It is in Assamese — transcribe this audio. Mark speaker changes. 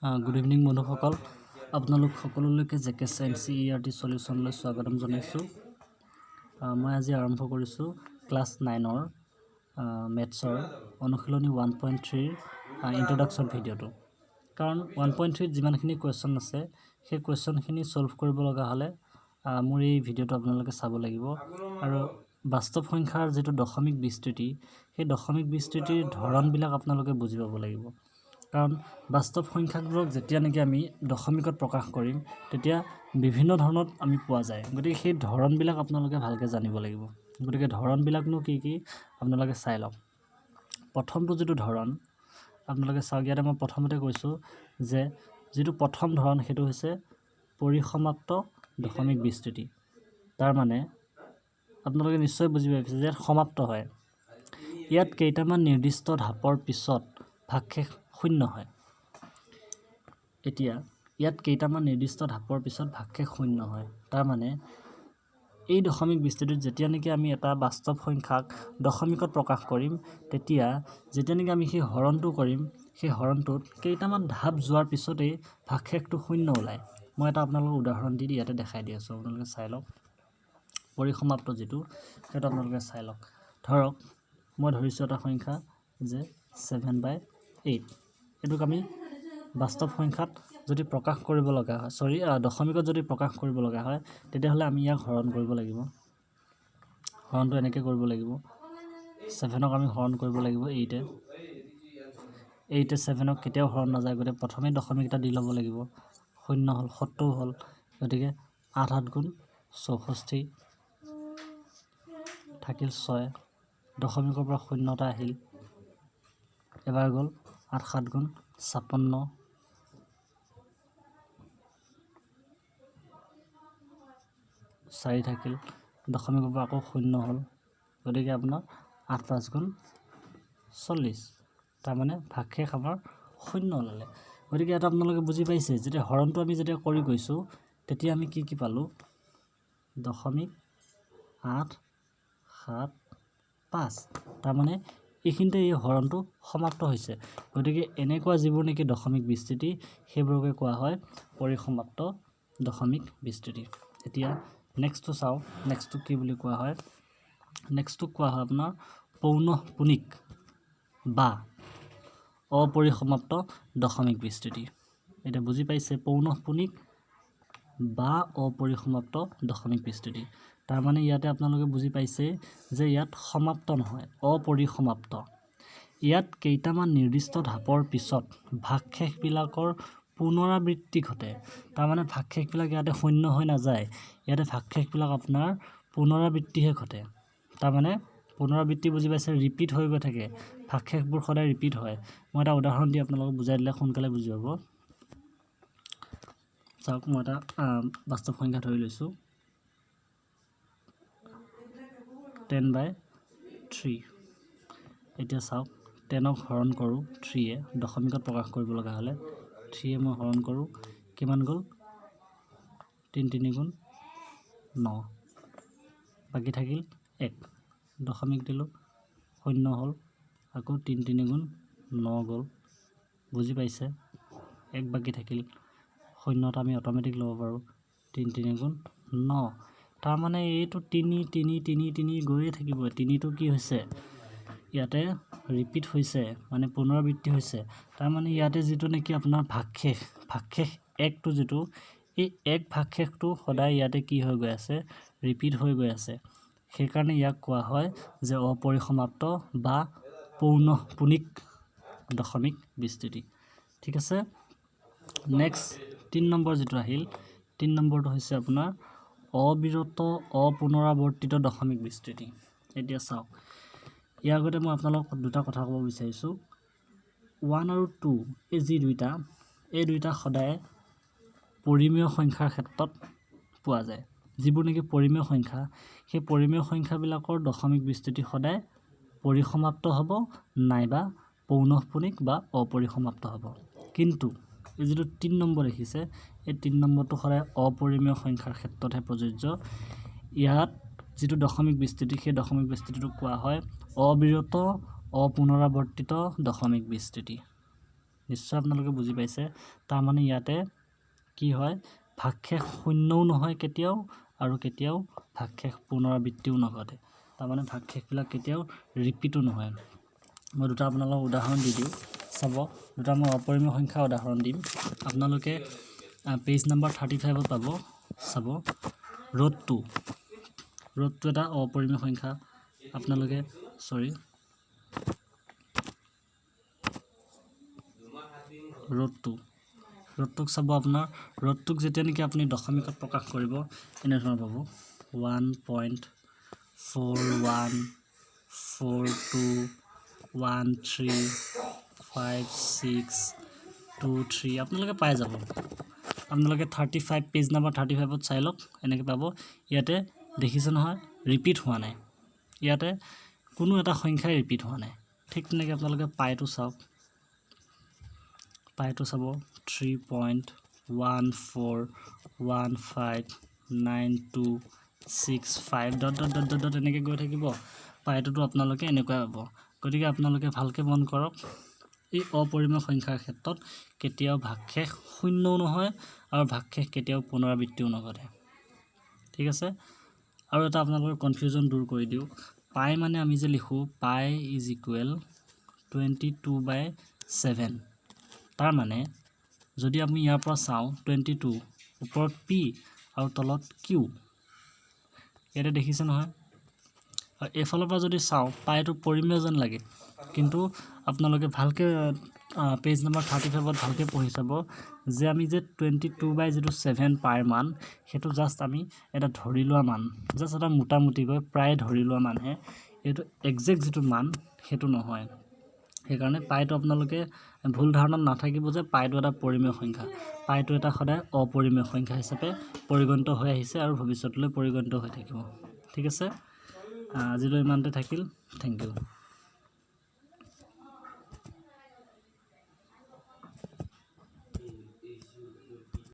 Speaker 1: গুড ইভিনিং বন্ধুসকল, আপোনালোক সকলোলৈকে জেকে NCERT সলিউশ্যনলৈ স্বাগতম জনাইছোঁ। মই আজি আৰম্ভ কৰিছোঁ ক্লাছ 9ৰ মেথছৰ অনুশীলনী 1.3 ইন্ট্ৰডাকশ্যন ভিডিঅ'টো। কাৰণ 1.3 যিমানখিনি কুৱেশ্যন আছে সেই কুৱেশ্যনখিনি সলভ কৰিব লগা হ'লে মোৰ এই ভিডিঅ'টো আপোনালোকে চাব লাগিব। আৰু বাস্তৱ সংখ্যাৰ যিটো দশমিক বিস্তৃতি, সেই দশমিক বিস্তৃতিৰ ধৰণবিলাক আপোনালোকে বুজি পাব লাগিব। কাৰণ বাস্তৱ সংখ্যাবোৰক যেতিয়া নেকি আমি দশমিকত প্ৰকাশ কৰিম তেতিয়া বিভিন্ন ধৰণত আমি পোৱা যায়। গতিকে সেই ধৰণবিলাক আপোনালোকে ভালকৈ জানিব লাগিব। গতিকে ধৰণবিলাকনো কি কি আপোনালোকে চাই লওক। প্ৰথমটো যিটো ধৰণ আপোনালোকে চাওক, ইয়াতে মই প্ৰথমতে কৈছোঁ যে যিটো প্ৰথম ধৰণ সেইটো হৈছে পৰিসমাপ্ত দশমিক বিস্তৃতি। তাৰ মানে আপোনালোকে নিশ্চয় বুজি পাইছে যে সমাপ্ত হয়। ইয়াত কেইটামান নিৰ্দিষ্ট ধাপৰ পিছত ভাগশেষ শূন্য হয়। এতিয়া ইয়াত কেইটামান নিৰ্দিষ্ট ধাপৰ পিছত ভাগশেষ শূন্য হয়। তাৰ মানে এই দশমিক বিস্তৃতিত যেতিয়া নেকি আমি এটা বাস্তৱ সংখ্যাক দশমিকত প্ৰকাশ কৰিম তেতিয়া যেতিয়া নেকি আমি সেই হৰণটো কৰিম, সেই হৰণটোত কেইটামান ধাপ যোৱাৰ পিছতেই ভাগশেষটো শূন্য ওলায়। মই এটা আপোনালোকক উদাহৰণ দি ইয়াতে দেখাই দি আছোঁ, আপোনালোকে চাই লওক। পৰিসমাপ্ত যিটো সেইটো আপোনালোকে চাই লওক। ধৰক মই ধৰিছোঁ এটা সংখ্যা যে 7/8। এইটোক আমি বাস্তৱ সংখ্যাত যদি প্ৰকাশ কৰিব লগা হয়, দশমিকত যদি প্ৰকাশ কৰিব লগা হয় তেতিয়াহ'লে আমি ইয়াক হৰণ কৰিব লাগিব। হৰণটো এনেকৈ কৰিব লাগিব। 7ক আমি হৰণ কৰিব লাগিব 8। 7ক কেতিয়াও হৰণ নাযায়, গতিকে প্ৰথমে দশমিক এটা দি ল'ব লাগিব। 0 হ'ল, 70 হ'ল, গতিকে 8 × 7 = 64 থাকিল 6। দশমিকৰ পৰা 0 এটা আহিল, এবাৰ গ'ল 8 × 7 = 56। 4 থাকিল, দশমিকৰ পৰা আকৌ 0 হ'ল, গতিকে আপোনাৰ 8 × 5 = 40। তাৰমানে ভাগশেষ আমাৰ 0 ওলালে। গতিকে এটা আপোনালোকে বুজি পাইছে যেতিয়া হৰণটো আমি যেতিয়া কৰি গৈছোঁ তেতিয়া আমি কি কি পালোঁ? 0.875। তাৰমানে এইখিনিতে এই হৰণটো সমাপ্ত হৈছে। গতিকে এনেকুৱা যিবোৰ নেকি দশমিক বিস্তৃতি সেইবোৰকে কোৱা হয় পৰিসমাপ্ত দশমিক বিস্তৃতি। এতিয়া নেক্সটটো চাওঁ, নেক্সটটো কি বুলি কোৱা হয়? নেক্সটটোক কোৱা হয় আপোনাৰ পৌনঃপুনিক বা অপৰিসমাপ্ত দশমিক বিস্তৃতি। এতিয়া বুজি পাইছে পৌনঃপুনিক বা অপৰিসমাপ্ত দশমিক বিস্তৃতি। তাৰমানে ইয়াতে আপোনালোকে বুজি পাইছে যে ইয়াত সমাপ্ত নহয়, অপৰিসমাপ্ত। ইয়াত কেইটামান নিৰ্দিষ্ট ধাপৰ পিছত ভাগশেষবিলাকৰ পুনৰাবৃত্তি ঘটে। তাৰমানে ভাগশেষবিলাক ইয়াতে শূন্য হৈ নাযায়, ইয়াতে ভাগশেষবিলাক আপোনাৰ পুনৰাবৃত্তিহে ঘটে। তাৰমানে পুনৰাবৃত্তি বুজি পাইছে, ৰিপিট হৈ গৈ থাকে, ভাগশেষবোৰ সদায় ৰিপিট হয়। মই এটা উদাহৰণ দি আপোনালোকক বুজাই দিলে সোনকালে বুজি পাব। চাওক, মই এটা বাস্তৱ সংখ্যা ধৰি লৈছোঁ 10/3। এতিয়া চাওক, 10ক হৰণ কৰোঁ 3-এ, দশমিকত প্ৰকাশ কৰিব লগা হ'লে 3-এ মই হৰণ কৰোঁ, কিমান গ'ল? 3 × 3 = 9। বাকী থাকিল 1, দশমিক দিলোঁ 0 হ'ল, আকৌ 3 × 3 = 9 গ'ল। বুজি পাইছে? 1 বাকী থাকিল, 0 এটা আমি অট'মেটিক ল'ব পাৰোঁ, 3 × 3 = 9। তাৰমানে এইটো 3 গৈয়ে থাকিব। 3টো কি হৈছে? ইয়াতে ৰিপিট হৈছে, মানে পুনৰাবৃত্তি হৈছে। তাৰমানে ইয়াতে যিটো নেকি আপোনাৰ ভাগশেষ 1টো যিটো, এই 1 ভাগশেষটো সদায় ইয়াতে কি হৈ গৈ আছে? ৰিপিট হৈ গৈ আছে। সেইকাৰণে ইয়াক কোৱা হয় যে অপৰিসমাপ্ত বা পৌনঃপুনিক দশমিক বিস্তৃতি। ঠিক আছে। নেক্সট 3 নম্বৰ যিটো আহিল, 3 নম্বৰটো হৈছে আপোনাৰ অবিৰত অপুনৰাৱৰ্তিত দশমিক বিস্তৃতি। এতিয়া চাওক, ইয়াৰ আগতে মই আপোনালোকক দুটা কথা ক'ব বিচাৰিছোঁ। 1 আৰু 2 এই যি দুইটা, এই দুইটা সদায় পৰিমেয় সংখ্যাৰ ক্ষেত্ৰত পোৱা যায়। যিবোৰ নেকি পৰিমেয় সংখ্যা, সেই পৰিমেয় সংখ্যাবিলাকৰ দশমিক বিস্তৃতি সদায় পৰিসমাপ্ত হ'ব নাইবা পৌনঃপুনিক বা অপৰিসমাপ্ত হ'ব। কিন্তু এই যিটো 3 নম্বৰ দেখিছে, এই 3 নম্বৰটো সদায় অপৰিমেয় সংখ্যাৰ ক্ষেত্ৰতহে প্ৰযোজ্য। ইয়াত যিটো দশমিক বিস্তৃতি, সেই দশমিক বিস্তৃতিটোক কোৱা হয় অবিৰত অপুনৰাৱৰ্তিত দশমিক বিস্তৃতি। নিশ্চয় আপোনালোকে বুজি পাইছে। তাৰমানে ইয়াতে কি হয়, ভাগশেষ শূন্যও নহয় কেতিয়াও, আৰু কেতিয়াও ভাগশেষ পুনৰাবৃত্তিও নঘটে। তাৰমানে ভাগশেষবিলাক কেতিয়াও ৰিপিটো নহয়। মই দুটা আপোনালোকক উদাহৰণ দি দিওঁ, চাব। দুটা মই অপৰিমেয় সংখ্যা উদাহৰণ দিম। আপোনালোকে পেজ নম্বৰ 35 পাব। চাব, √2 এটা অপৰিমেয় সংখ্যা। আপোনালোকে √2ক চাব। আপোনাৰ √2ক যেতিয়া নেকি আপুনি দশমিকত প্ৰকাশ কৰিব, এনেধৰণৰ পাব 1.41413562 আপোনালোকে পাই যাব। আপোনালোকে 35 পেজ নম্বৰ 35ত চাই লওক, এনেকৈ পাব। ইয়াতে দেখিছে নহয়, ৰিপিট হোৱা নাই। ইয়াতে কোনো এটা সংখ্যাই ৰিপিট হোৱা নাই। ঠিক তেনেকৈ আপোনালোকে পাইটো চাওক। পাইটো চাব 3.1415926 এনেকৈ গৈ থাকিব। পাইটোতো আপোনালোকে এনেকুৱাই পাব। গতিকে আপোনালোকে ভালকৈ মন কৰক, এই অপৰিমেয় সংখ্যাৰ ক্ষেত্ৰত কেতিয়াও ভাগশেষ শূন্যও নহয়, আৰু ভাগশেষ কেতিয়াও পুনৰাবৃত্তিও নঘটে। ঠিক আছে। আৰু এটা আপোনালোকৰ কনফিউজন দূৰ কৰি দিওঁ। পাই মানে আমি যে লিখোঁ পাই ইজ ইকুৱেল 22/7। তাৰমানে যদি আমি ইয়াৰ পৰা চাওঁ 22 ওপৰত পি আৰু তলত কিউ, ইয়াতে দেখিছে নহয়। আৰু এইফালৰ পৰা যদি চাওঁ পাইটো পৰিমেয় যেন লাগে, কিন্তু আপোনালোকে ভালকৈ পেজ নম্বৰ 35ত ভালকৈ পঢ়ি চাব যে আমি যে 22/7 পাইৰ মান, সেইটো জাষ্ট আমি এটা ধৰি লোৱা মান, জাষ্ট এটা মোটামুটিকৈ প্ৰায় ধৰি লোৱা মানহে। এইটো একজেক্ট যিটো মান সেইটো নহয়। সেইকাৰণে পাইটো আপোনালোকে ভুল ধাৰণাত নাথাকিব যে পাইটো এটা পৰিমেয় সংখ্যা। পাইটো এটা সদায় অপৰিমেয় সংখ্যা হিচাপে পৰিগণিত হৈ আহিছে আৰু ভৱিষ্যতলৈ পৰিগণিত হৈ থাকিব। ঠিক আছে। আজিলৈ ইমানতে থাকিল। Thank U.